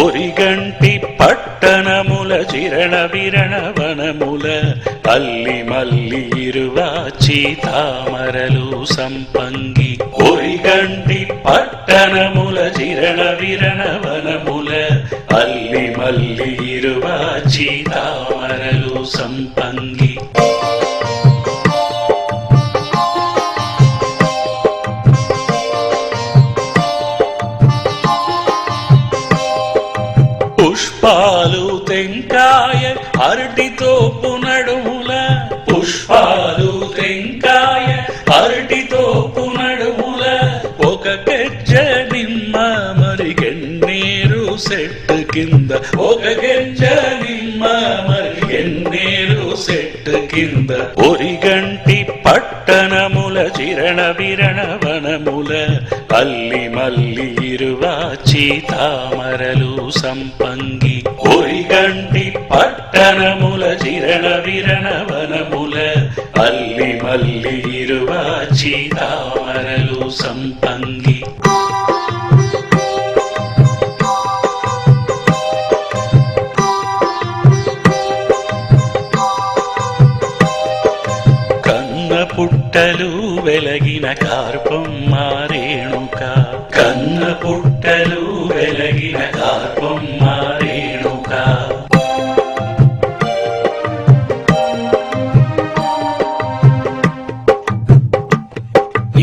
ఒరిగంటి పట్టణముల చిరణ విరణ వనముల అల్లి మల్లి ఇరువాచి తామరలు సంపంగి. ఒరిగంటి పట్టణముల చిరణ విరణ వనముల అల్లి మల్లి ఇరువాచి తామరలు సంపంగి. పుష్పాలు తెంకాయ అరటితో పునడుముల, పుష్పాలు తెంకాయ అరటితో పునడుముల, ఒక గెజ్జ నిమ్మ మరి గెన్నేరు సెట్టు కింద, ఒక గెజ్జ నిమ్మ మరి గెన్నేరు సెట్టు కింద. ఒరిగంటి పట్టణముల చిరణ విరణ వనముల అల్లి మల్లి ఇరువాచి తామరలు సంపంగి. ఒరిగంటి పట్టణముల చిరణ విరణ వనముల అల్లి మల్లి ఇరువాచి తామరలు సంపంగి. పుట్టలు వెలగిన కార్పమ్మ రేణుక, కన్న పుట్టలు వెలగిన కార్పమ్మ రేణుక.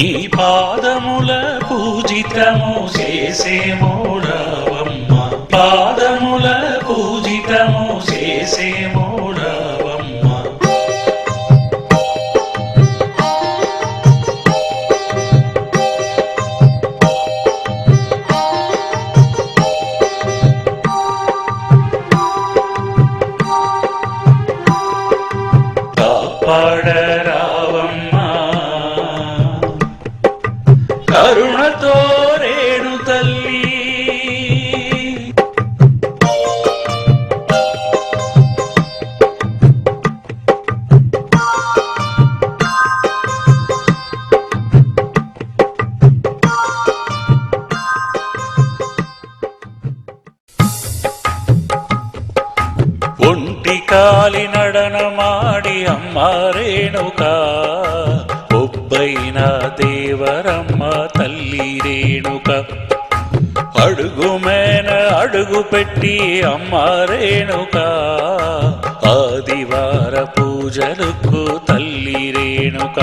ఈ పాదముల పూజితము చేసేమో రావమ్మ, పాదముల పూజితము చేసేమో రావమ్మ. కాపాడరావమ్మ కరుణతో రేణు తల్లి. ఒంటి కాలి నడనమాడి అమ్మ రేణుక, ఒబ్బైన దేవరమ్మ తల్లి రేణుక. అడుగు మేన అడుగు పెట్టి అమ్మ రేణుక, ఆదివార పూజలకు తల్లి రేణుక.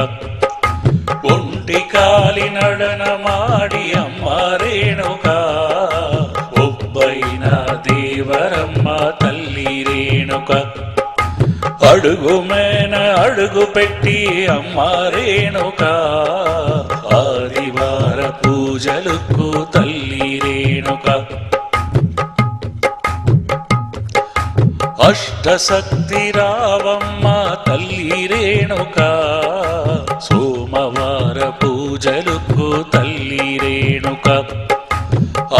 ఒంటి కాలి నడనమాడి అమ్మ రేణుక, ఒబ్బైన దేవరమ్మ తల్లి రేణుక. అడుగు మేన అడుగు పెట్టి అమ్మ రేణుక, ఆదివార పూజలకు తల్లి రేణుక. అష్టశక్తి రావమ్మ తల్లి రేణుక, సోమవార పూజలకు తల్లి రేణుక.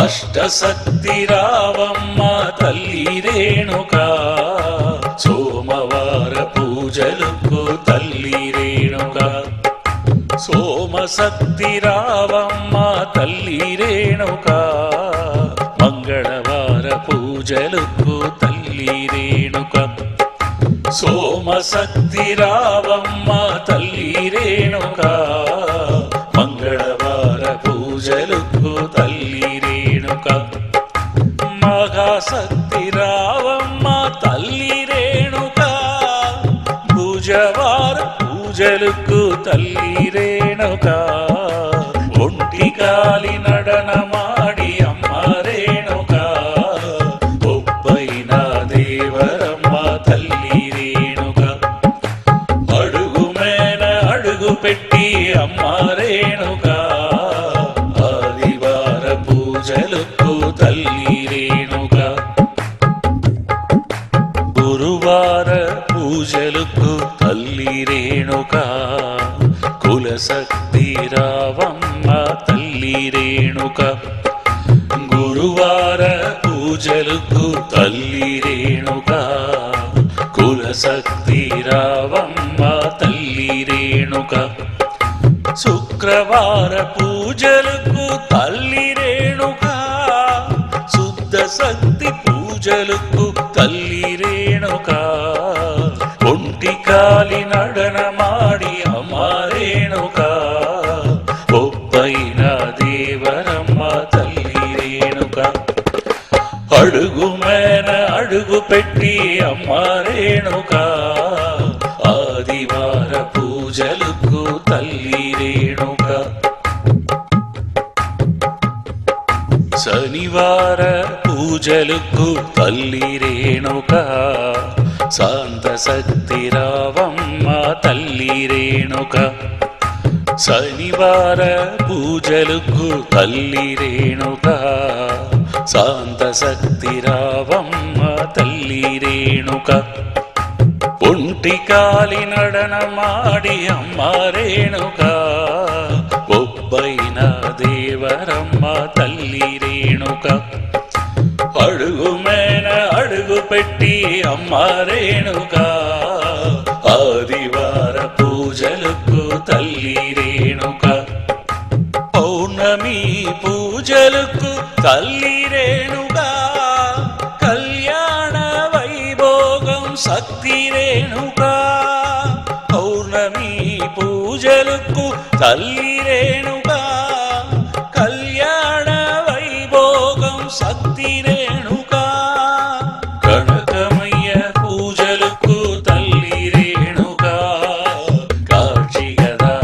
అష్టశక్తి రావమ్మ తల్లి రేణుక, సోమవార పూజలకు తల్లి రేణుక. సోమశక్తి రావమ్మ తల్లి రేణుక, మంగళవార పూజలకు తల్లి రేణుక. సోమశక్తి రావమ్మ తల్లి రేణుక, మంగళవార పూజలకు తల్లి రేణుక. మహాశక్తి రావమ్మ తల్లి రేణుక, బుధవార పూజలకు తల్లి రేణుక. ఒంటి కాలి నడనమాడి అమ్మ రేణుక, ఒబ్బైన దేవరమ్మ తల్లి రేణుక. అడుగు మేన అడుగు పెట్టి అమ్మ రేణుక, ఆదివార పూజలకు తల్లి రేణుక. గురువార పూజలకు తల్లి రేణుక, కులశక్తి రావ రావమ్మ తల్లి రేణుక. గురువార పూజలకు తల్లి రేణుక, కులశక్తి రావమ్మ తల్లి రేణుక. శుక్రవార పూజలకు తల్లి రేణుక, శుద్ధ శక్తి పూజలకు తల్లి రేణుక. ఒంటి కాలి నడనమాడి అమ్మ రేణుక, ఒప్పైన దేవరమ్మ తల్లి రేణుక. అడుగు మేన అడుగు పెట్టి అమ్మ రేణుక, ఆదివార పూజలకు తల్లి రేణుక. శనివార పూజలకు తల్లి రేణుక, శాంత శక్తి రావమ్మ తల్లి రేణుక. శనివార పూజలకు తల్లి రేణుక, శాంత శక్తి రావమ్మ తల్లి రేణుక. ఒంటి కాలి నడనమాడి అమ్మ రేణుక, ఒబ్బైన దేవరమ్మ తల్లి రేణుక. అడుగు మేన అడుగు పెట్టి అమ్మ రేణుక, ఆదివార పూజలకు తల్లి రేణుక. పౌర్ణమి పూజలకు తల్లి రేణుక, కళ్యాణ వైభోగం శక్తి రేణుక. పౌర్ణమి పూజలకు తల్లి రేణుక, కళ్యాణ వైభోగం శక్తి రేణుక. కనకమయ్య పూజలకు తల్లి రేణుక, కాశీగదారావమ్మ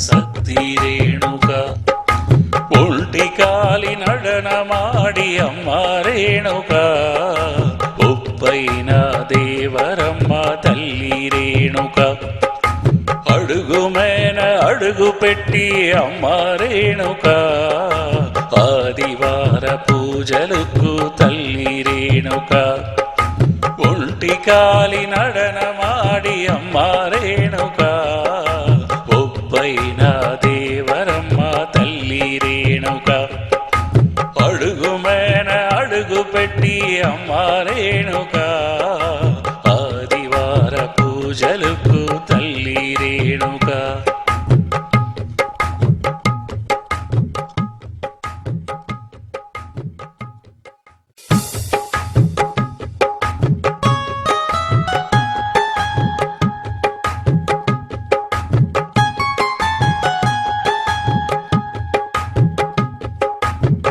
శక్తి రేణుక. ఒంటి కాలి నడనమాడి అమ్మ రేణుక, ఒప్పైన దేవరమ్మ తల్లి రేణుక. అడుగు మేన అడుగు పెట్టి అమ్మ రేణుక, ఆదివార పూజలకు తల్లి రేణుక. ఒంటి కాలి నడనమాడి అమ్మ రేణుక, ఒప్పైన దేవరమ్మ తల్లి రేణుక. అడుగు మేన అడుగు పెట్టి అమ్మ రేణుక, ఆదివార పూజలకు తల్లి రేణుక.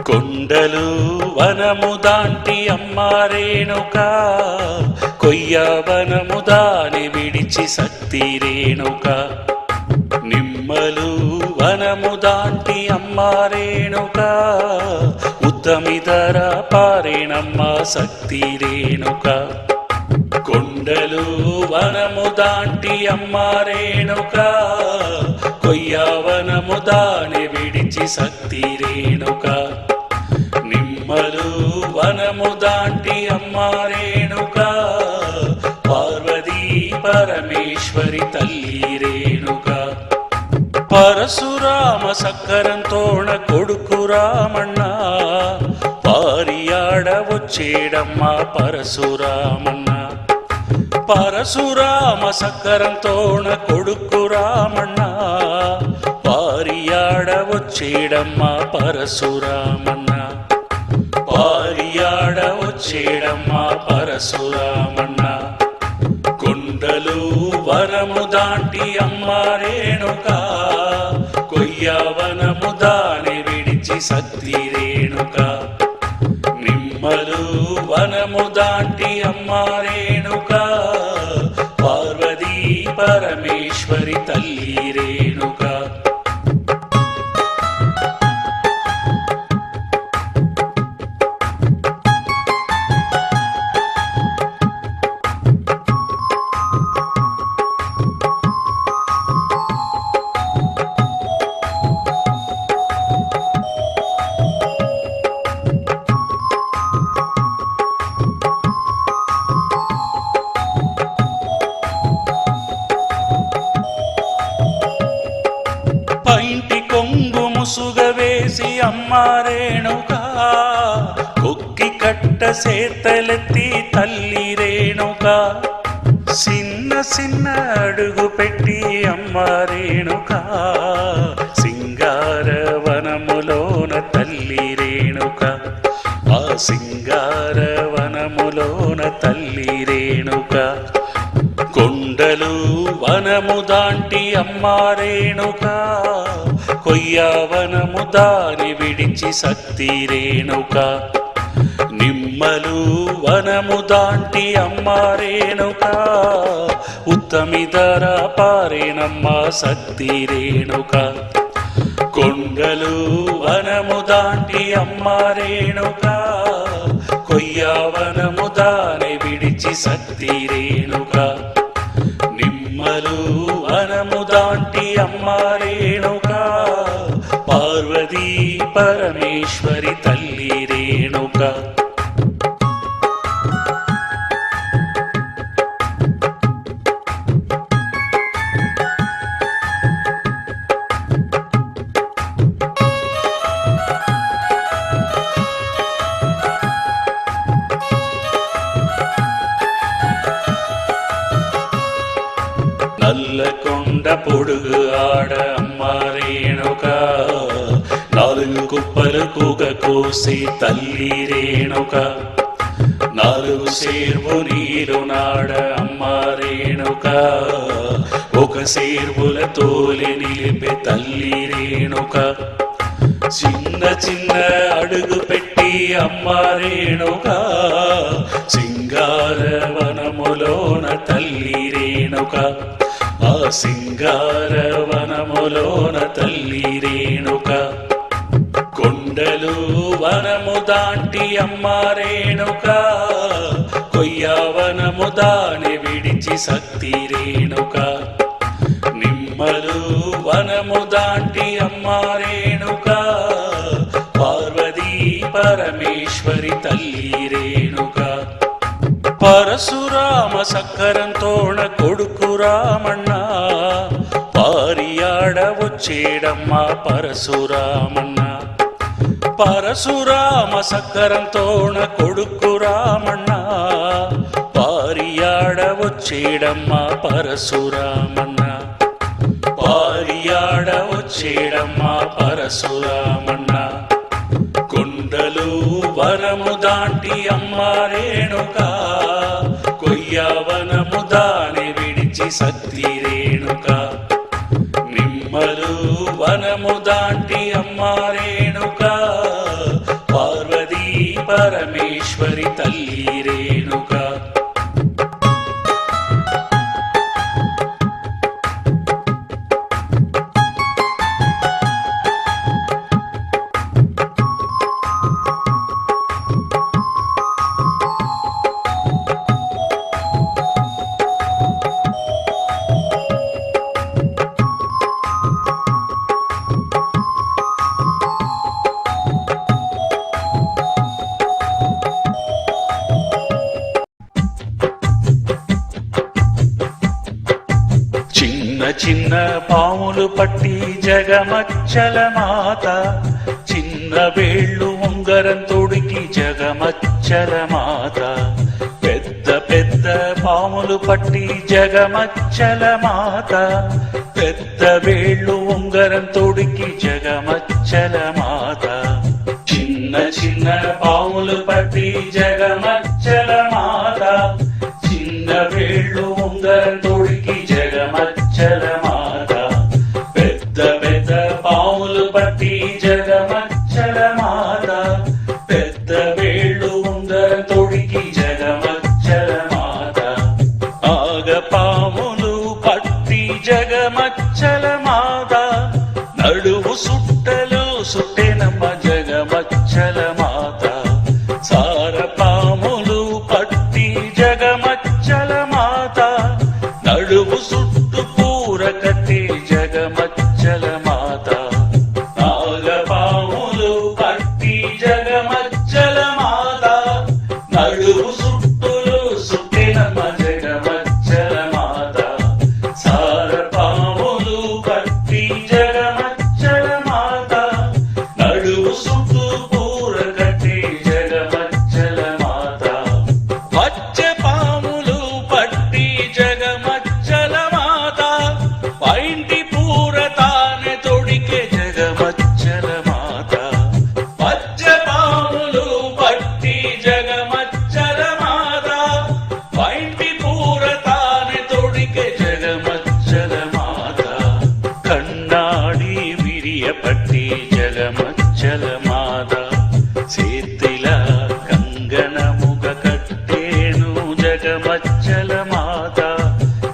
కొండలు వనము దాంటి అమ్మ రేణుక, కొయ్య వనము దాని విడిచి శక్తి రేణుక. నిమ్మలు వనము దాంటి అమ్మ రేణుక, ఉత్తమిధర పారేణమ్మ శక్తి రేణుక. కొండలు వనము దాంటి అమ్మ రేణుక, కొయ్య వనము దాని విడిచి శక్తి రేణుక. నిమ్మలు వనము దాంటి అమ్మ రేణుక, పార్వతీ పరమేశ్వరి తల్లి రేణుక. పరశురామ సక్కరంతోణ కొడుకు రామಣ್ణ, పారియాడ వచ్చేడమ్మ పరశురామన్న. పరశురామ సక్కరంతోణ కొడుకు రామಣ್ణ, పారియాడ వచ్చేడమ్మ పరశురామన్న. పారియాడ వచ్చేడమ్మ పరశురామన్న. కొండలు వనము దాంటి అమ్మ రేణుక, కొయ్య వనము దాని విడిచి శక్తి రేణుక. నిమ్మలు వనము దాంటి అమ్మ రేణుక, పార్వతీ పరమేశ్వరి తల్లి రేణుక. సేతలెత్తి తల్లి రేణుక చిన్న చిన్న అడుగు పెట్టి అమ్మ రేణుక సింగారవనములోన తల్లి రేణుక ఆ సింగారవనములోన తల్లి రేణుక కొండలు వనము దాంటి అమ్మ రేణుక కొయ్యవనము దాని విడిచి శక్తి రేణుక నిమ్మలు వనము దాంటి అమ్మ రేణుక ఉత్తమిదర పారేనమ్మ శక్తి రేణుక కొండలు వనము దాంటి అమ్మ రేణుక కొయ్యవనము దాని విడిచి శక్తి రేణుక నిమ్మలు వనము దాంటి అమ్మ రేణుక పార్వతీ పరమేశ్వరి తల్లి రేణుక నల్లకొండ పొడుగు ఆడ అమ్మ రేణుక నాలుగు కుప్పలు కూగ కోసి తల్లి రేణుక నాలుగు సేర్వు నీరు నాడ అమ్మ రేణుక ఒక సేర్వుల తోలి నిలిపే తల్లి రేణుక చిన్న చిన్న అడుగు పెట్టి అమ్మ రేణుక సింగారవనములోన తల్లి రేణుక ఆ సింగారవనములోన తల్లి రేణుక కొండలు వనము దాంటి అమ్మ రేణుక కొయ్యవనము దాని విడిచి శక్తి రేణుక నిమ్మలు వనము దాంటి అమ్మ రేణుక పార్వతీ పరమేశ్వరి తల్లి రేణుక పరశురామ సక్కరంతోణ కొడుకు రామಣ್ణ పారియాడ వచ్చేడమ్మ పరశురామన్న పరశురామ సక్కరంతోణ కొడుకు రామಣ್ణ పారియాడ వచ్చేడమ్మ పరశురామన్న పారియాడ వచ్చేడమ్మ పరశురామన్న కొండలు వనము దాంటి అమ్మ రేణుక కొయ్యవనము దాని విడిచి శక్తి రేణుక నిమ్మలు వనము దాంటి అమ్మ రేణుక పార్వతీ పరమేశ్వరి తల్లి రేణుక చిన్న పాములు పట్టి జగమచ్చల మాత చిన్న వేళ్ళు ఉంగరం తొడికి జగమచ్చల మాత పెద్ద పెద్ద పాములు పట్టి జగమచ్చల మాత పెద్ద వేళ్ళు ఉంగరం తొడికి జగమచ్చల మాత చిన్న చిన్న పాములు పట్టి జగమచ్చల మాత చిన్న వేళ్ళు ఉంగరం తొడికి జగమచ్చల మాత పెద్ద పెద్ద పాములు పట్టి జగమచ్చల మాత పెద్ద వేళ్ళు ఉంగరం తొడికి జగమచ్చల మాత ఆగ పాములు పట్టి జగమచ్చల మాత నడువు సుట్టలు సుట్టెనమ్మ జగమచ్చల మాత సార పాములు పట్టి జగమచ్చల మాత నడువు సుట్టు పూర కట్టి జగమచ్చల మాత నాగపాములు పట్టి జగమచ్చల మాత నడువు సుట్టులు సుట్టినమ్మ జగమచ్చల మాత సార పాములు పట్టి జగమచ్చల మాత నడువు సుట్టు పూర కట్టి జగమచ్చల మాత పట్టి జగమచ్చల మాత చేతిల కంగనముగ కట్టేను జగమచ్చల మాత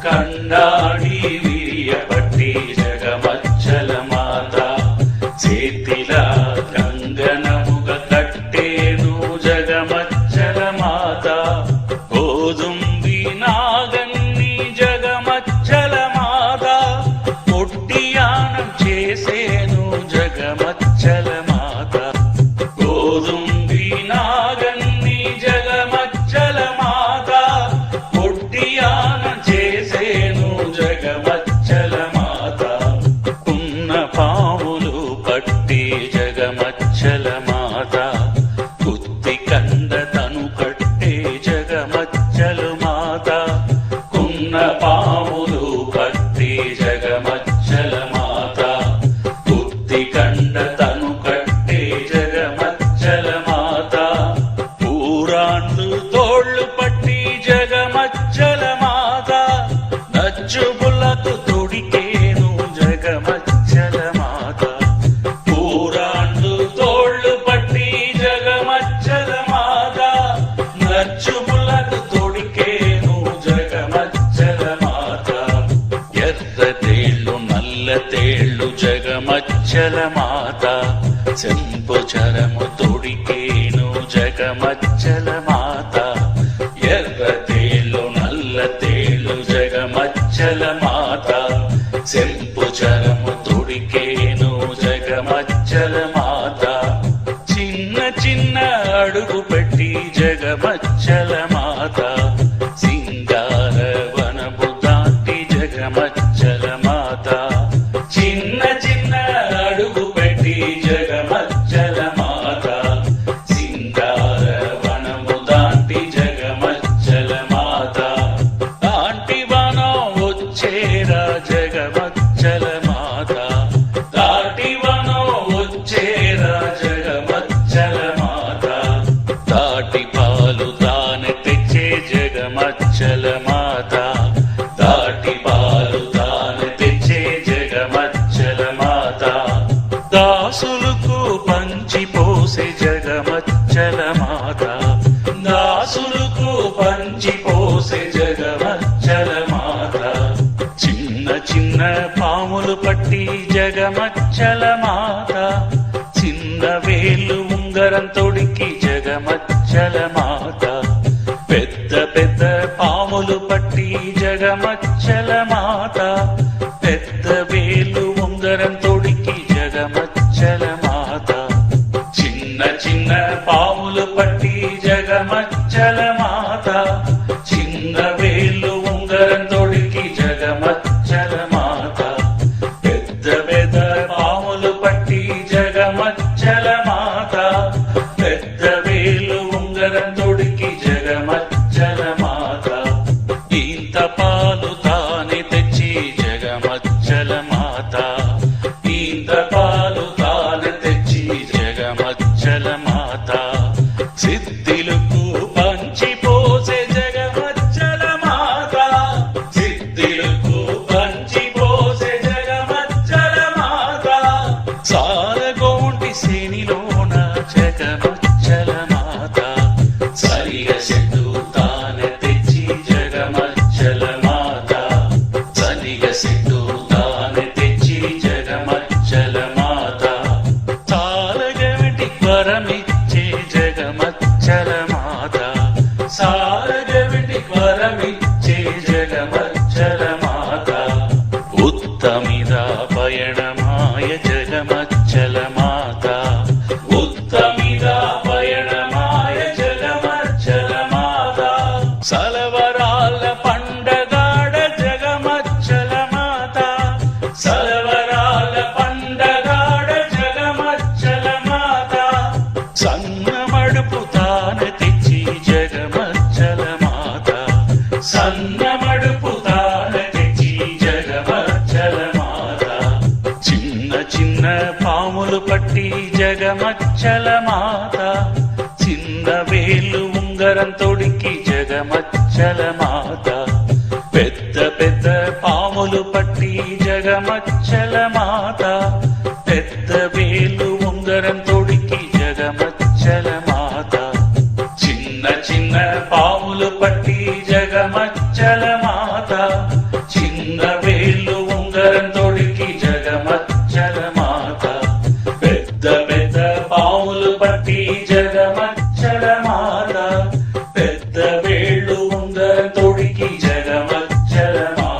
కండాడి పట్టి జగమచ్చల మాత చేతిల కంగనముగ కట్టేను జగమచ్చల మాత గోధుంబి నాగన్ని జగమచ్చల మాత పొట్టియానం చేసేను జగమచ్చల మాత గోధుంబి నాగన్ని జగమచ్చల మాత పొట్టియానం చేసేను జగమచ్చల మాత ఉన్న పాములు పట్టి జగమచ్చల మాత కుత్తి కండ తను కట్టే జగమచ్చల మాత కున్న పాములు పట్టి జగమచ్చల మాత కుత్తి కండ తను కట్టే జగమచ్చల మాత పూరాండ్లు తోళ్ళు పట్టి జగమచ్చల మాత నచ్చుబులకు తొడికేను జగమచ్చల మాత పూరాండ్లు తోళ్ళు పట్టి జగమచ్చల మాత నచ్చుబులకు తొడికేను జగమచ్చల మాత ఎర్ర తేళ్ళు నల్ల తేళ్ళు జగమచ్చల మాత చెంపు చరము తొడికేను జగమచ్చల మాత ఎర్ర తేళ్ళు నల్ల తేళ్ళు జగమచ్చల మాత చెంపు చరము తొడికేను జగమచ్చల మాత చిన్న చిన్న అడుగు పెట్టి జగమచ్చల మాత సింగార వనపు దాటి జగమచ్చల మాత చిన్న చిన్న అడుగు పెట్టి జగమచ్చల మాత సింగార వనము దాటి జగమచ్చల మాత దాంటి వనం వచ్చేరా జగమచ్చల మాత దాటి వనం వచ్చేరా జగమచ్చల మాత తాటి పాలు తాను తెచ్చే జగమచ్చల మాత తాటి పాలు తాను తెచ్చే జగమచ్చల మాత దాసులకు పంచిపోసే జగమచ్చల మాత దాసులకు పంచిపోసే జగమచ్చల మాత చిన్న చిన్న పాములు పట్టి జగమచ్చల మాత చిన్న వేలు ఉంగరం తొడికి జగమచ్చల మాత పెద్ద పెద్ద పాములు పట్టి జగమచ్చల మాత పెద్ద వేలు ఉంగరం తొడికి జగమచ్చల మాత చిన్న చిన్న పాములు పట్టి జగమచ్చల మాత చిన్న వేలు ఉంగరం తొడికి జగమచ్చల మాత పెద్ద పెద్ద పాములు పట్టి జగమచ్చల మాత పెద్ద వేలు ఉంగరం తొడికి జగమచ్చల మాత ఇంత పాలు తానే తెచ్చి జగమచ్చల మాత ఇంత పాలు తానే తెచ్చి జగమచ్చల మాత సిద్ధిలకు పంచిపోసే జగమచ్చల మాత సిద్ధిలకు పంచిపోసే జగమచ్చల మాత సారగోంటి శనిలోన జగమచ్చల మాత సరిగ చెట్టు తానే తెచ్చి జగమచ్చల మాత సరిగ చెట్టు తానే తెచ్చి జగమచ్చల మాత సారగవిటి వరమిచ్చే జగమచ్చల మాత సారగవిటి వరమిచ్చే జగమచ్చల మాత ఉత్తమిద పయణమాయ జగమచ్చల మాత ఉత్తమిద పయణమాయ జగమచ్చల మాత సలవరాల పండగాడ జగమచ్చల మాత సలవరాల పండగాడ జగమచ్చల మాత సన్న మడుపు తాను తెచ్చి జగమచ్చల మాత సన్న మడుపు తాను తెచ్చి జగమచ్చల మాత చిన్న చిన్న పాములు పట్టి జగమచ్చల మాత చిన్న వేలు ఉంగరం తొడికి జగమచ్చల మాత పెద్ద పెద్ద పాములు పట్టి జగమచ్చల మాత పెద్ద వేలు ఉంగరం తొడికి జగమచ్చల మాత, చిన్న చిన్న పాములు పట్టి జగమచ్చల మాత, చిన్న వేలు ఉంగరం తొడికి జగమచ్చల మాత, పెద్ద పెద్ద పాములు పట్టి జగమచ్చల మాత, పెద్ద వేళ్ళు ఉంగరం తొడికి జగమచ్చల మాత.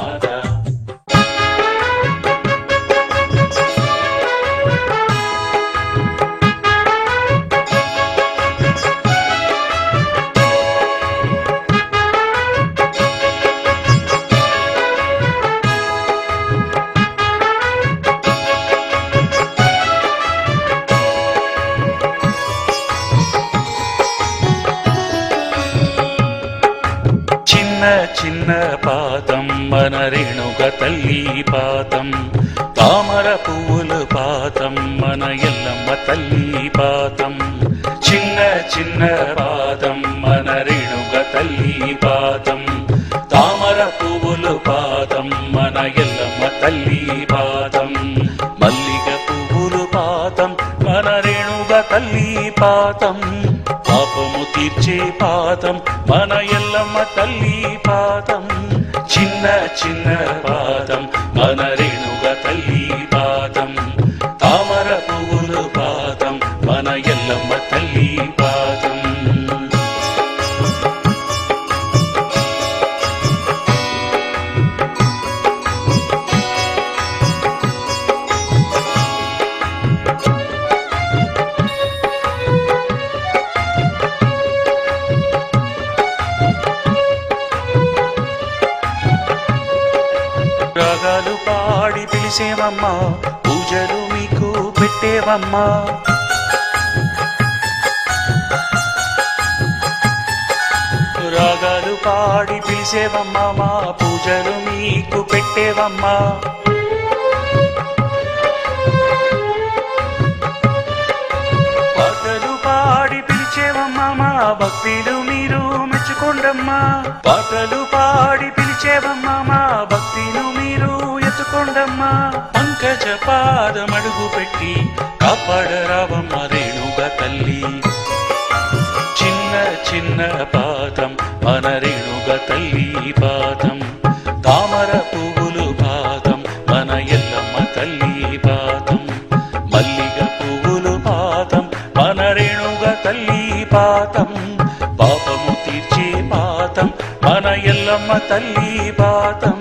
చిన్న చిన్న పాదం మన రేణుక తల్లి పాదం, తామర పువ్వులు పాదం మన ఎల్లమ్మ తల్లి పాదం, చిన్న చిన్న పాదం మన రేణుక తల్లి పాదం, తామర పువ్వులు పాదం మన ఎల్లమ్మ తల్లి పాదం, మల్లిగ పువ్వులు పాదం మన రేణుక తల్లి పాదం, పాపము తీర్చే పాదం మన ఎల్లమ్మ తల్లి పాదం, చిన్న చిన్న పాదం మన రేణుక తల్లి పాదం, తామర పువ్వులు పాదం మన ఎల్లమ్మ తల్లి పాదం. రాగాలు పాడి పిలిచేవమ్మా, పూజలు మీకు పెట్టేవమ్మా, రాగాలు పాడి పిలిచేవమ్మా, మా పూజలు మీకు పెట్టేవమ్మా, పాటలు పాడి పిలిచేవమ్మా, మా భక్తులు మీరు మెచ్చుకోండమ్మా, పాటలు పాడి పిలిచేవమ్మా, మా భక్తిను మీరు ఎత్తుకోండమ్మా, పంకజ పాదమడుగు పెట్టి కాపాడరావమ్మ రేణుక తల్లి, చిన్న చిన్న పాదం మన రేణుక తల్లి పాదం, తామర పువ్వులు పాదం మన ఎల్లమ్మ తల్లి పాదం, మల్లిగ పువ్వులు పాదం మన రేణుక తల్లి పాదం, పాపము తీర్చే పాదం మన ఎల్లమ్మ తల్లి పాదం,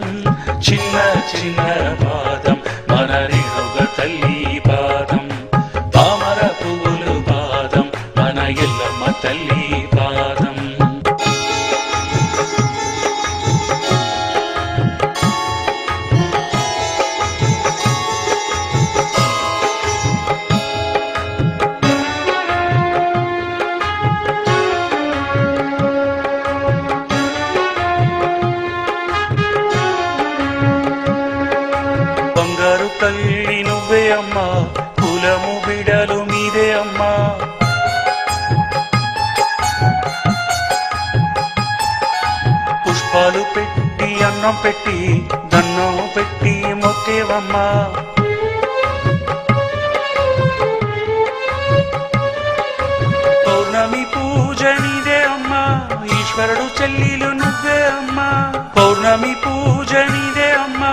చిన్న చిన్న పాదం మన రేణుక తల్లి పాదం, తామర పువ్వులు పాదం మన ఎల్లమ్మ తల్లి పాదం. బంగారు తల్లి నువ్వే అమ్మా, కులము బిడలు మీదే అమ్మా, పుష్పాలు పెట్టి అన్నం పెట్టి దన్నం పెట్టి మొక్కేవమ్మా, పౌర్ణమి పూజ నీదే అమ్మా, ఈశ్వరుడు చెల్లిలు నువ్వే అమ్మా, పౌర్ణమి పూజ నీదే అమ్మా,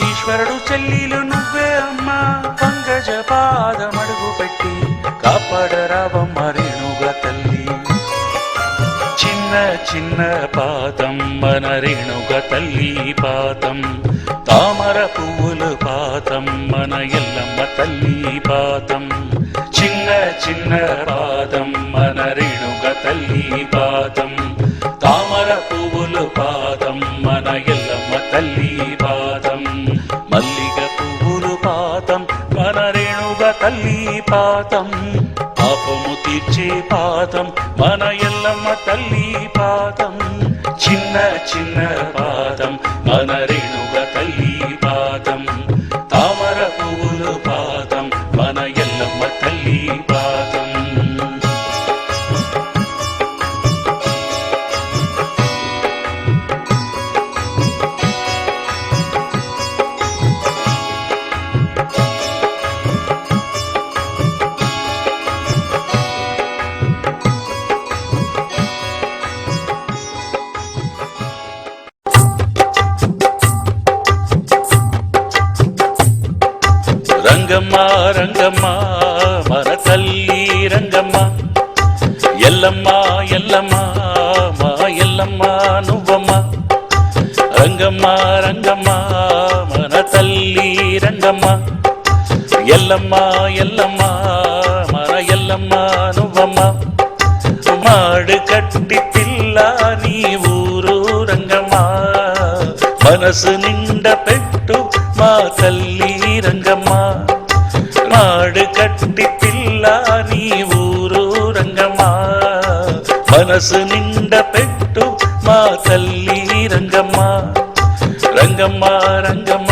ఈశ్వరుడు చెల్లిలు నువ్వే అమ్మా, పంకజ పాదమడుగు పెట్టి కాపాడరావమ్మ రేణుక తల్లి, చిన్న చిన్న పాదం మన రేణుక తల్లి పాదం, తామర పువ్వులు పాదం మన ఎల్లమ్మ తల్లి పాదం, చిన్న చిన్న పాదం మన రేణుక తల్లి పాదం, తామర పువ్వులు పాదం మన ఎల్లమ్మ తల్లి పాదం, మల్లిగ పువ్వులు పాదం మన రేణుక తల్లి పాదం, పాపము తీర్చే పాదం మన ఎల్లమ్మ తల్లి పాదం, చిన్న చిన్న పాదం మన రేణుక తల్లి పాదం, తామర పువ్వులు పాదం మన ఎల్లమ్మ తల్లి పాదం. రంగమ్మ మన తల్లి రంగమ్మ ఎల్లమ్మ ఎల్లమ్మ మా ఎల్లమ్మ నువ్వమ్మ రంగమ్మ రంగమ్మ మన తల్లి రంగమ్మ ఎల్లమ్మ ఎల్లమ్మ మన ఎల్లమ్మ నువ్వమ్మ మాడు కట్టి పిల్ల నీ ఊరు రంగమ్మ మనసు నిండ పెట్టు మా తల్లి రంగమ్మ మాడు కట్టి పిల్ల నీ ఊరు రంగమ్మ మనసు నిండ పెట్టు మా తల్లి రంగమ్మ రంగమ్మ రంగమ్మ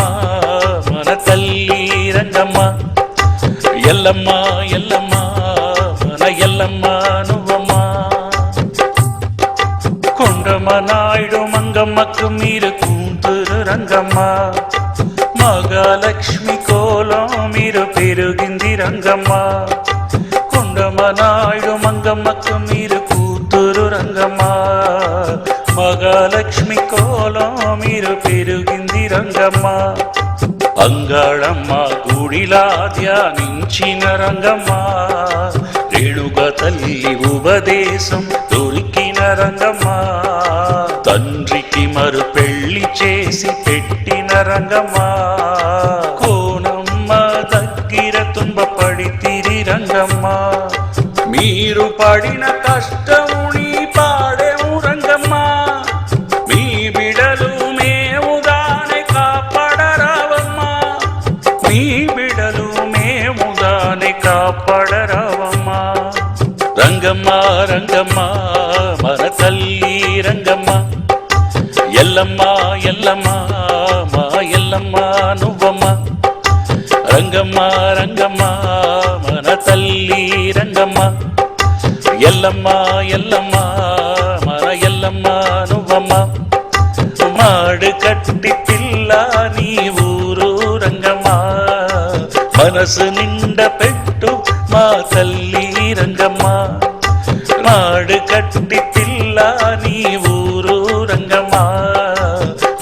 మన తల్లి రంగమ్మ ఎల్లమ్మ ఎల్లమ్మ మన ఎల్లమ్మ నువ్వమ్మ కొండమ్మ నాయుడు మంగమ్మకు మీరు కూతురు రంగమ్మ మహాలక్ష్మి కోలం మీరు పెరిగింది రంగమ్మ కొండమ్మ నాయుడు మంగమ్మకు మీరు కూతురు రంగమ్మ మహాలక్ష్మి కోలం మీరు పెరిగింది రంగమ్మ అంగాళమ్మ గుడిలా ధ్యానించిన రంగమ్మ రేణుగా తల్లి ఉపదేశం దొరికిన రంగమ్మ తండ్రికి మరు పెళ్లి చేసి పెట్టిన రంగమ్మ కోనమ్మ దగ్గర తుంబపడితిరి రంగమ్మ మీరు పడిన కష్టముని పాడేము రంగమ్మ మీ బిడలు మేము దాని కాపాడరావమ్మ మీ బిడలు మేము దాని కాపాడరావమ్మ రంగమ్మ రంగమ్మ మన తల్లి రంగమ్మ ఎల్లమ్మ ఎల్లమ్మ మా ఎల్లమ్మ నువ్వమ్మ రంగమ్మ రంగమ్మ మన తల్లి రంగమ్మ ఎల్లమ్మ ఎల్లమ్మ మన ఎల్లమ్మ నువ్వమ్మ మాడు కట్టి పిల్ల నీ ఊరు రంగమ్మ మనసు నిండ పెట్టు మా తల్లి రంగమ్మ మాడు కట్టి పిల్ల నీ ఊరు రంగమ్మ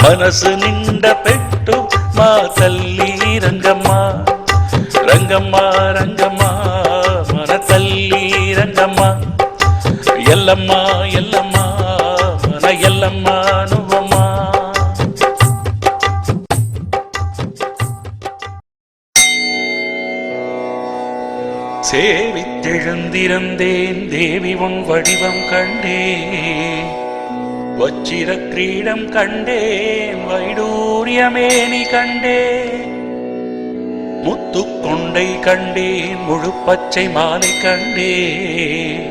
మనసు నిండ పెట్టు మా తల్లి రంగమ్మ రంగమ్మ రంగమ్మ మన తల్లి రంగమ్మ ఎల్లమ్మ ఎల్లమ్మ మన ఎల్లమ్మ నువ్వమ్మ சேவித்தெழுந்திருந்தேன் தேவி உன் வடிவம் கண்டேன் வச்சிர கிரீடம் கண்டேன் வைடூரியமேனி கண்டேன் முத்துக்கொண்டை கண்டேன் முழு பச்சை மாலை கண்டேன்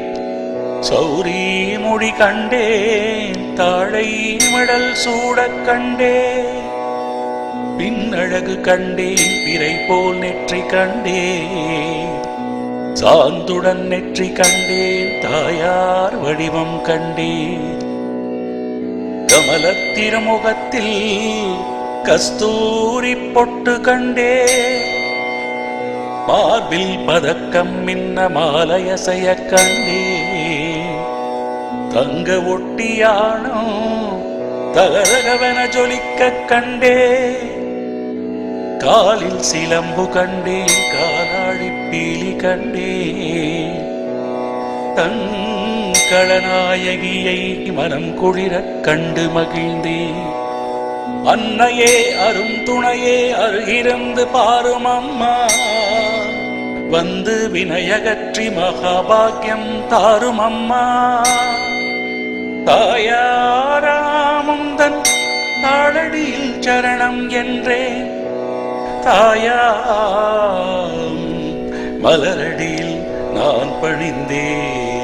சௌரி முடி கண்டேன் தாழை மடல் சூடக் கண்டேன் பின்னழகு கண்டேன் பிறை போல் நெற்றி கண்டேன் சாந்துடன் நெற்றி கண்டேன் தாயார் வடிவம் கண்டேன் கமலத் திருமுகத்தில் கஸ்தூரி பொட்டு கண்டேன் மார்பில் பதக்கம் மின்ன மாலையசைய கண்டேன் தங்க ஒட்டியானோ தகதகவென ஜொலிக்க கண்டேன் காலில் சிலம்பு கண்டேன் காலாழி பீலி கண்டேன் தன் களநாயகியை மனம் குளிரக் கண்டு மகிழ்ந்தேன் அன்னையே அரும் துணையே அருகிருந்து பாரும் அம்மா வந்து வினயகற்றி மகாபாக்கியம் தாரும் அம்மா தாயாராமுந்தன் தாளடியில் சரணம் என்றே தாயாம் மலரடியில் நான் பணிந்தேன்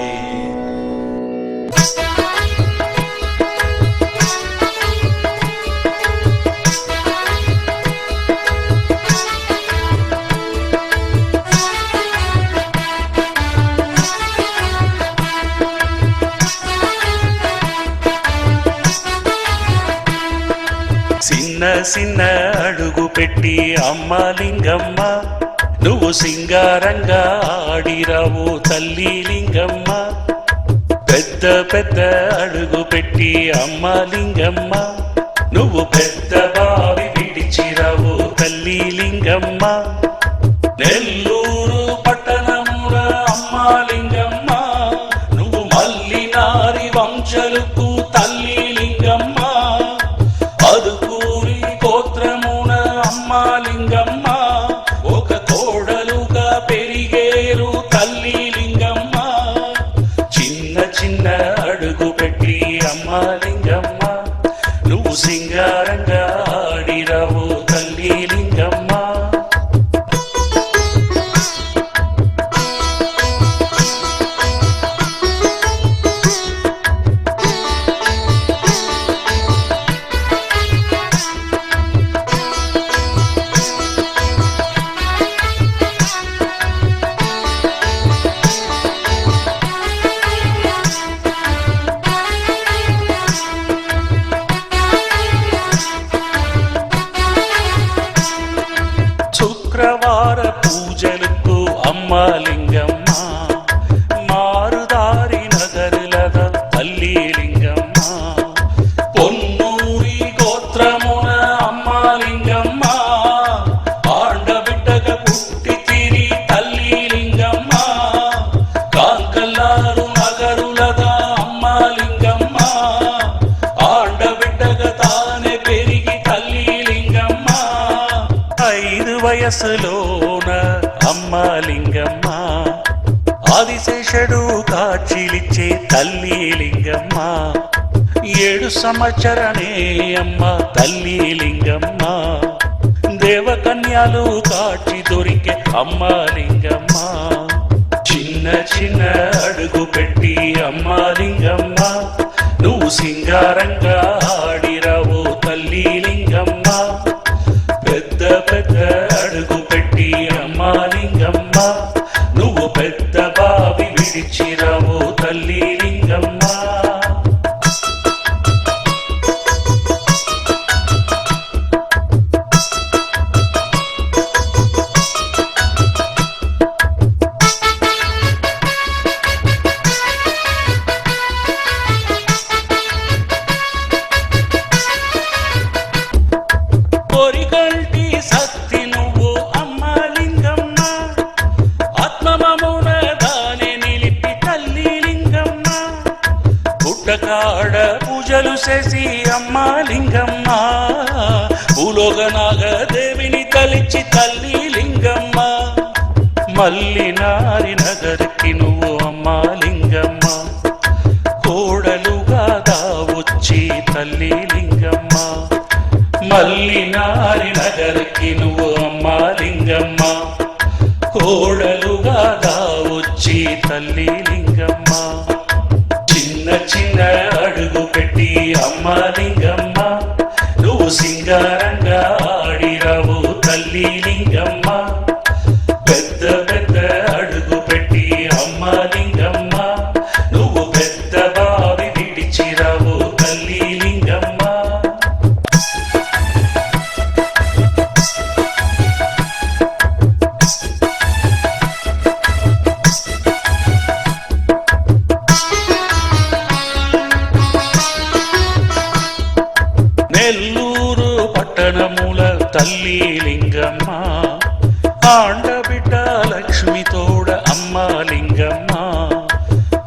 చిన్న చిన్న అడుగు పెట్టి అమ్మ లింగమ్మ నువ్వు సింగారంగా ఆడిరావు తల్లి లింగమ్మ పెద్ద పెద్ద అడుగు పెట్టి అమ్మ లింగమ్మ నువ్వు పెద్ద బావి విడిచిరావు తల్లి లింగమ్మ నెల్లూరు లింగమ్మ, నువ్వు మల్లినారి వంశలుకు తల్లి లింగమ్మ, అదుకూరి గోత్రమున అమ్మ లింగమ్మ, ఒక కోడలుగా పెరిగేరు తల్లి లింగమ్మ, చిన్న చిన్న అడుగు పెట్టి అమ్మ లింగమ్మ, నువ్వు సింగారంగా ఆడిరావు తల్లి లింగమ్మ. శుక్రవార పూజలకు అమ్మ లింగమ్మ, మారుదారి నగరులద తల్లి లింగమ్మ, పొన్నూరి గోత్రమున అమ్మ లింగమ్మ, ఆండబిడ్డగా పుట్టి తిరి తల్లి లింగమ్మ, కాంకల్లారు నగరులద అమ్మ లింగమ్మ, ఆండబిడ్డగా తానే పెరిగి తల్లి లింగమ్మ, 5 వయసులోన అమ్మ లింగమ్మ, ఆదిశేషుడు కాచిలిచ్చే తల్లి లింగమ్మ, 7 సంవత్సరమే అమ్మ తల్లి లింగమ్మ, దేవకన్యాలు కాచి దొరికే అమ్మ లింగమ్మ, చిన్న చిన్న అడుగు పెట్టి అమ్మ లింగమ్మ, నువ్వు సింగారంగా ఆడిరావు తల్లి లింగమ్మ, పెద్ద పెద్ద అడుగు పెట్టి అమ్మ లింగమ్మ, నువ్వు పెద్ద బావి విడిచిరావు తల్లి లింగమ్మ. కోరికల్టి శక్తి నువ్వు అమ్మ లింగమ్మ, ఆత్మమమున దాని నిలిపి తల్లి లింగమ్మ, పుట్టకాడ పూజలు చేసి అమ్మ లింగమ్మ, భూలోకనాగ దేవిని తలిచి తల్లి లింగమ్మ, మల్లినారి నగరికి నువ్వు అమ్మ లింగమ్మ, కోడలుగా దావొచ్చి తల్లి లింగమ్మ, మల్లినారి నగరికి నువ్వు అమ్మ లింగమ్మ, కోడలుగా దావొచ్చి తల్లి లింగమ్మ, చిన్న చిన్న అడుగు పెట్టి అమ్మ లింగమ్మ, నువ్వు సింగారంగా ఆడిరావు తల్లి లింగమ్మ, పెద్ద పెద్ద అడుగు పెట్టి అమ్మ లింగమ్మ, నువ్వు పెద్ద బావి విడిచిరావు తల్లి లింగమ్మ. నెల్లూరు పట్టణముల తల్లి లింగమ్మ, ఆండబిడ్డ లక్ష్మి తోడ అమ్మ లింగమ్మ,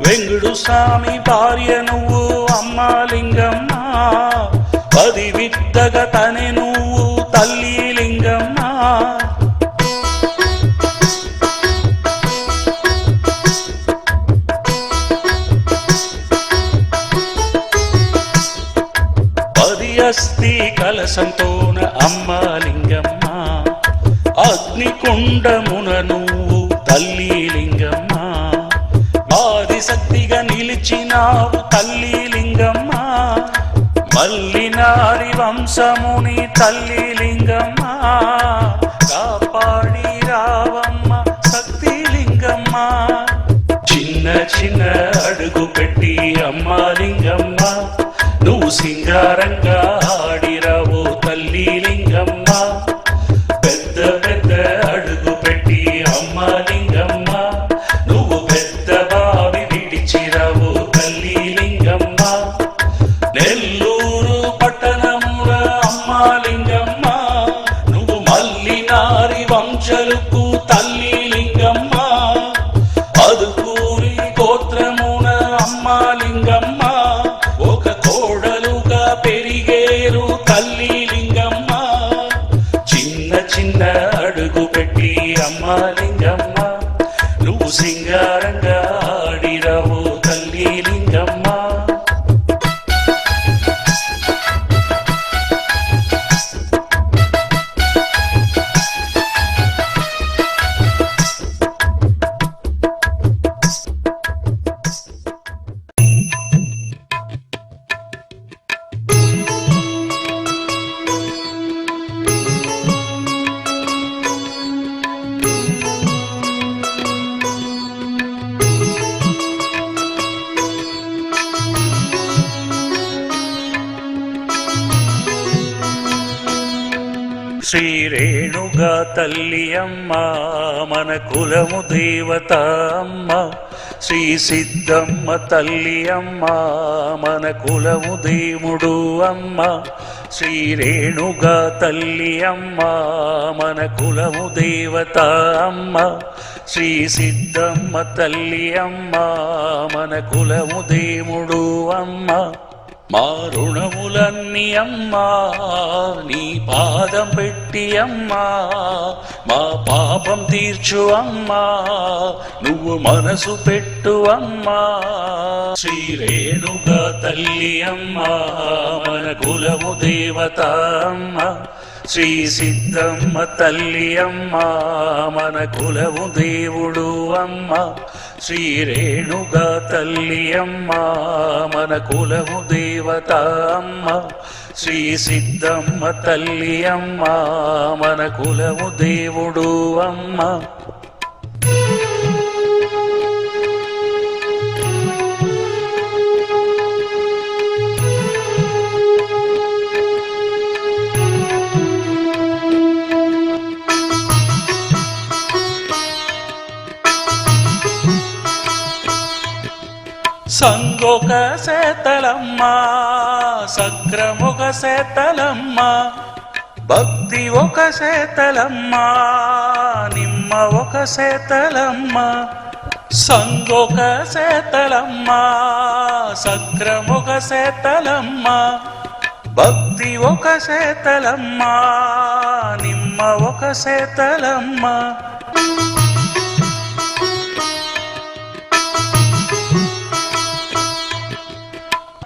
వెంగుడు స్వామి భార్య నువ్వు అమ్మ లింగమ్మ, 10 విద్దగా తనే నువ్వు తల్లి లింగమ్మ, అస్థి కలసంతోన అమ్మ లింగమ్మ, అగ్నికుండమున నువ్వు తల్లి లింగమ్మ, ఆదిశక్తిగా నిలిచినావు తల్లి లింగమ్మ, మల్లినారి వంశముని తల్లి లింగమ్మ, కాపాడి రావమ్మ శక్తి లింగమ్మ, చిన్న చిన్న అడుగు పెట్టి అమ్మ లింగమ్మ, నువ్వు సింగారంగా ఆడిరావు తల్లి లింగమ్మ, పెద్ద పెద్ద అడుగు పెట్టి అమ్మ లింగమ్మ, నువ్వు పెద్ద బావి విడిచిరావు తల్లి లింగమ్మ, నెల్లూరు పట్టణముల అమ్మ లింగమ్మ, నువ్వు మల్లినారి వంశలుకు తల్లి లింగమ్మ, అదుకు శ్రీ రేణుగా తల్లి అమ్మ మన కులము దేవత అమ్మ, శ్రీ సిద్ధమ్మ తల్లి అమ్మ మన కులము దేవుడు అమ్మ, శ్రీ రేణుగా తల్లి అమ్మ మన కులము దేవత అమ్మ, శ్రీ సిద్ధమ్మ తల్లి అమ్మ మన కులము దేవుడు అమ్మ. మా రుణములన్నీ అమ్మా నీ పాదం పెట్టి అమ్మా, మా పాపం తీర్చు అమ్మా నువ్వు మనసు పెట్టు అమ్మా. శ్రీ రేణుగా తల్లి అమ్మా మన కులము దేవత అమ్మ, శ్రీ సిద్ధమ్మ తల్లి అమ్మ మన కులము దేవుడు అమ్మ, శ్రీ రేణుగా తల్లి అమ్మ మన కులము దేవత అమ్మ, శ్రీ సిద్ధమ్మ తల్లి అమ్మ మన కులము దేవుడు అమ్మ. సంగొక సేతలమ్మ సక్రముగ సేతలమ్మ, భక్తి ఒక సేతలమ్మ నిమ్మ ఒక సేతలమ్మ. సంగొక సేతలమ్మ సక్రముగ సేతలమ్మ, భక్తి ఒక సేతలమ్మ నిమ్మ ఒక సేతలమ్మ.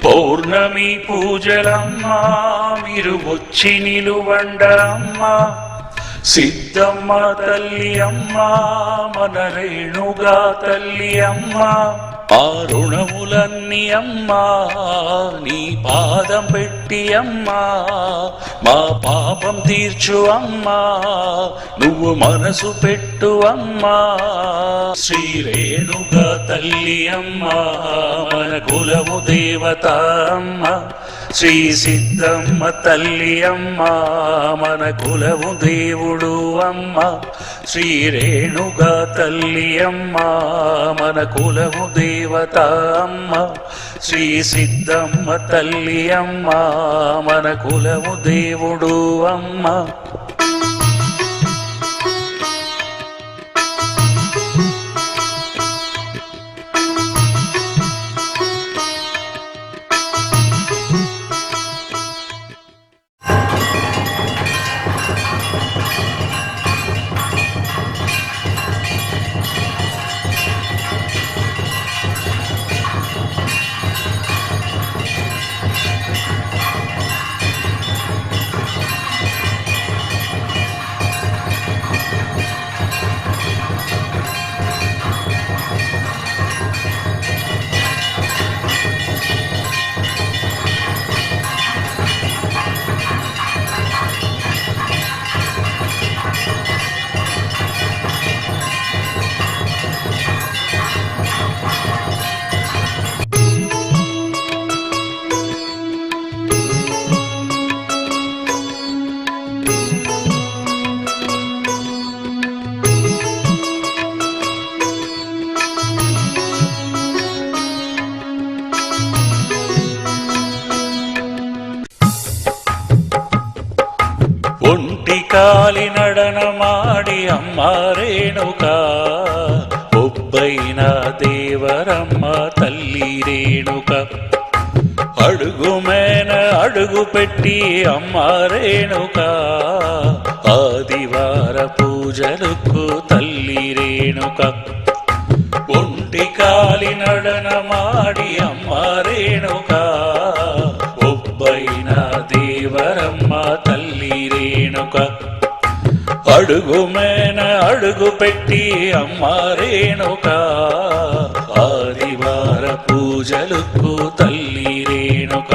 పౌర్ణమి పూజలమ్మా మీరు వచ్చి నిలువండమ్మా, సిద్ధమ్మ తల్లి అమ్మా మన రేణుగా తల్లి అమ్మా. ఆ రుణములన్నీ అమ్మా నీ పాదం పెట్టి అమ్మా, మా పాపం తీర్చు అమ్మా నువ్వు మనసు పెట్టు అమ్మా. శ్రీ రేణుగా తల్లి అమ్మా మన కులము దేవత అమ్మ, శ్రీ సిద్ధమ్మ తల్లి అమ్మ మన కులము దేవుడు అమ్మ, శ్రీ రేణుగా తల్లి అమ్మ మన కులము దేవత అమ్మ, శ్రీ సిద్ధమ్మ తల్లి అమ్మ మన కులము దేవుడు అమ్మ. ఒంటి కాలి నడనమాడి అమ్మ రేణుక, ఒబ్బైన దేవరమ్మ తల్లి రేణుక. అడుగు మేన అడుగు పెట్టి అమ్మ రేణుక, ఆదివార పూజలకు తల్లి రేణుక. ఒంటి కాలి నడనమాడి అమ్మ రేణుక, ఒబ్బైన దేవరమ్మ తల్లి రేణుక. అడుగు మేన అడుగు పెట్టి అమ్మ రేణుక, ఆదివార పూజలకు తల్లి రేణుక.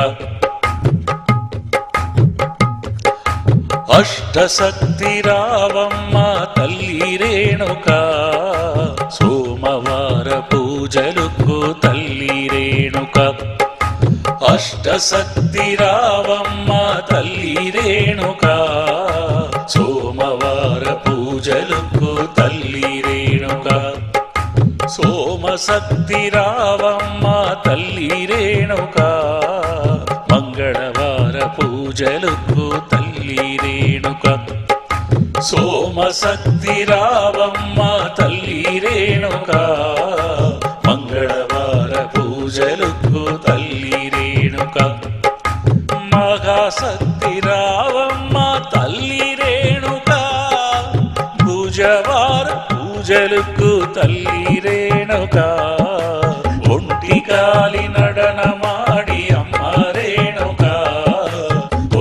అష్టశక్తి రావమ్మ తల్లి రేణుక, సోమవార పూజలకు తల్లి రేణుక. అష్టశక్తి రావమ్మ తల్లి రేణుకా, సోమవార పూజలకు తల్లి రేణుకా. సోమశక్తి రావమ్మ తల్లి రేణుకా, మంగళవార పూజలకు తల్లి రేణుకా. సోమశక్తి రావమ్మ తల్లి రేణుకా, మంగళవార పూజలకు తల్లి రేణుకా. మహాశక్తి రావమ్మ తల్లి రేణుకా, బుధవార పూజలకు తల్లి రేణుకా. ఒంటికాలి నడనమాడి అమ్మ రేణుకా,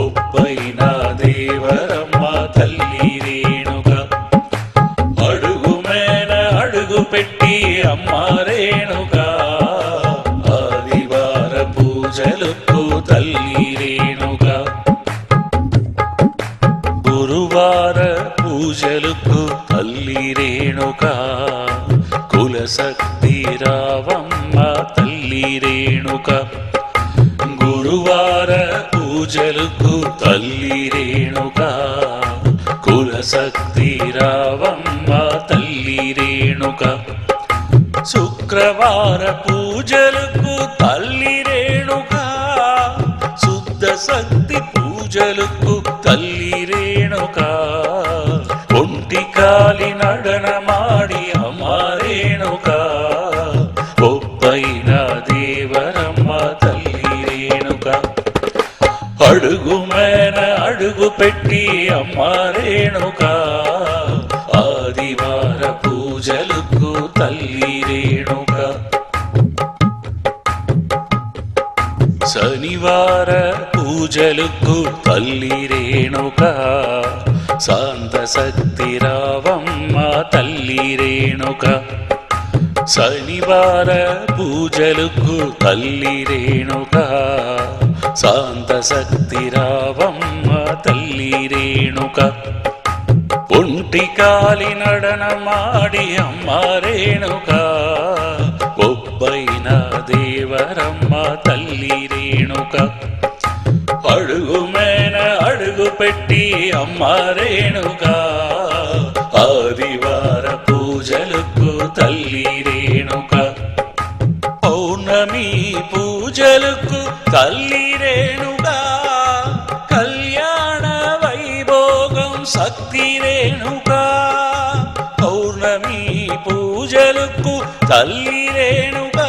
ఒప్పైన దేవరమ్మ తల్లి రేణుకా. అడుగు మేన అడుగు పెట్టి అమ్మ రేణుకా, ఆదివార పూజలకు తల్లి రేణుకా. గురువార పూజలకు తల్లి రేణుకా, కులశక్తి రావమ్మ తల్లి రేణుకా. గురువార పూజలకు తల్లి రేణుకా, కులశక్తి రావమ్మ తల్లి రేణుకా. శుక్రవార పూజలకు తల్లి రేణుకా, శుద్ధ శక్తి పూజలకు తల్లి రేణుకా. ఒంటికాలి నడనమాడి అమ్మ రేణుకా, ఒప్పైన దేవరమ్మ తల్లి రేణుకా. అడుగు మేన అడుగు పెట్టి అమ్మ రేణుకా, ఆదివార పూజలకు తల్లి రేణుకా. శనివార పూజలకు తల్లి రేణుకా, శాంతశక్తి రావమ్మ తల్లి రేణుకా. శనివార పూజలకు తల్లి రేణుకా, శాంతశక్తి రావమ్మ తల్లి రేణుకా. ఒంటికాలి నడనమాడి అమ్మ రేణుకా, ఒబ్బైన దేవరమ్మ తల్లి రేణుకా. అడుగు మేన అడుగు పెట్టి అమ్మ రేణుకా, ఆదివార పూజలకు తల్లి రేణుకా. పౌర్ణమి పూజలకు తల్లి రేణుకా, కళ్యాణ వైభోగం శక్తి రేణుకా. పౌర్ణమి పూజలకు తల్లి రేణుకా,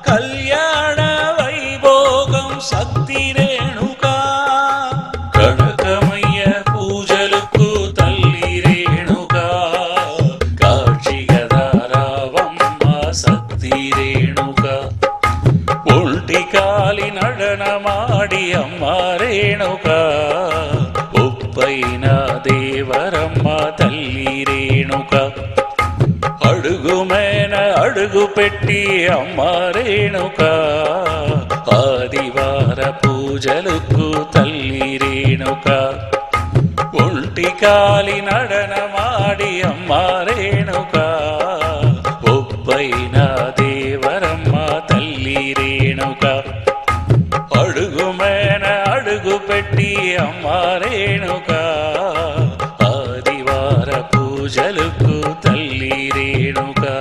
కళ్యాణ వైభోగం శక్తి రేణుకా. కనకమయ్య పూజలకు తల్లి రేణుకా, కాక్షిగదారావమ్మ శక్తి రేణుకా. ఒంటికాలి నడనమాడి అమ్మ రేణుకా, ఒప్పైన దేవరమ్మ తల్లి రేణుకా. అడుగు మేన అడుగు పెట్టి అమ్మ రేణుకా, ఆదివార పూజలకు తల్లి రేణుకా. ఒంటికాలి నడనమాడి అమ్మ రేణుకా, ఒప్పైన దేవరమ్మ తల్లి రేణుకా. అడుగు మేన అడుగు పెట్టి అమ్మ రేణుకా, ఆదివార పూజలకు తల్లి రేణుకా.